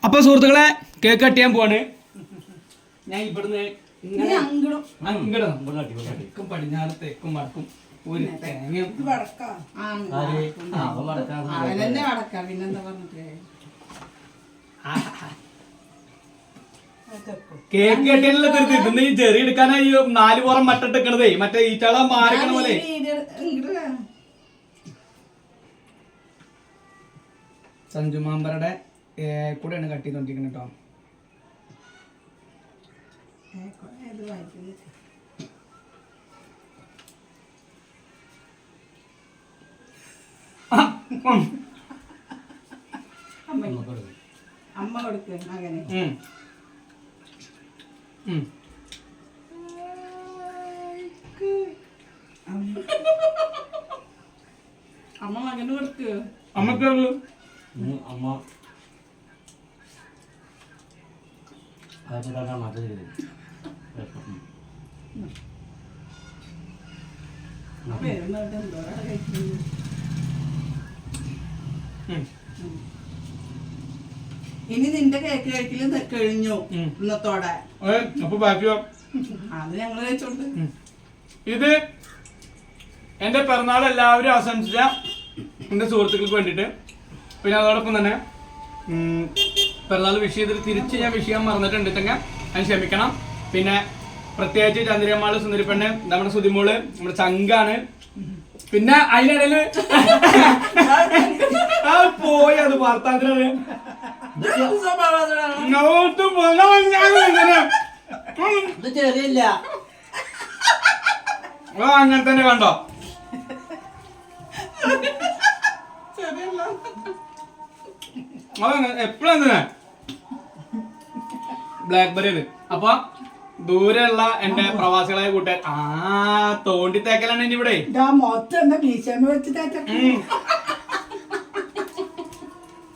അപ്പൊ സുഹൃത്തുക്കളെ cake cut ചെയ്യാൻ പോവാണ്. ഞാൻ ഇവിടുന്ന് തെക്കും പടിഞ്ഞാറ് തെക്കും വടക്കും ഒരു തേങ്ങ കേക്ക് കട്ടിയുള്ള തീർത്ത് ഇന്ന് ഈ ചെറിയ എടുക്കാനായി 4 പുറം മട്ടിട്ടേക്കണതേ മറ്റേ ഈറ്റാള മാറിക്കണ പോലെ. സഞ്ജു മാമ്പറുടെ കൂടെയാണ് കട്ട് ചെയ്തോണ്ടിരിക്കുന്നത് കേട്ടോ. അമ്മ കൊടുക്ക് അങ്ങനെ അമ്മ മകന് കൊടുക്ക്. അമ്മക്ക് അമ്മ ഇനി നിന്റെ കേക്ക് കഴിക്കല് കഴിഞ്ഞു ഇന്നത്തോടെ. അപ്പൊ ബാക്കിയോ അത് ഞങ്ങള് കഴിച്ചോണ്ട്. ഇത് എന്റെ പിറന്നാൾ എല്ലാവരും ആശംസിച്ച എന്റെ സുഹൃത്തുക്കൾക്ക് വേണ്ടിട്ട്. പിന്നെ അതോടൊപ്പം തന്നെ പിറന്നാൾ വിഷ് ചെയ്തിട്ട് തിരിച്ച് ഞാൻ വിഷ് ചെയ്യാൻ മറന്നിട്ടുണ്ട് തന്നെ ഞാൻ ക്ഷമിക്കണം. പിന്നെ പ്രത്യേകിച്ച് ചന്ദ്രമാള് സുന്ദരിപ്പെണ്ണ് നമ്മുടെ സുതിമോള് നമ്മുടെ ചങ്കാണ്. പിന്നെ അതിനിടയില് പോയി അത് വാർത്താന്തിനാണ് അങ്ങനെ തന്നെ കണ്ടോ. എപ്പോഴും തന്നെ ബ്ലാക്ക്ബെറി ഇത്. അപ്പൊ ദൂരെയുള്ള എന്റെ പ്രവാസികളായ കൂട്ടുകാർ തോണ്ടി തേക്കലാണ് ഇനി ഇവിടെ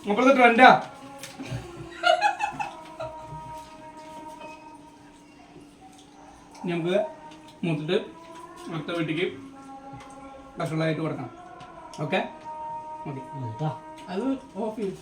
അപ്പുറത്തെ ട്രെൻഡാ. നമുക്ക് മൂത്തിട്ട് അടുത്ത വീട്ടിക്ക് ഭക്ഷണമായിട്ട് കൊടുക്കണം. ഓക്കെ അത് ഓഫ് ചെയ്യും.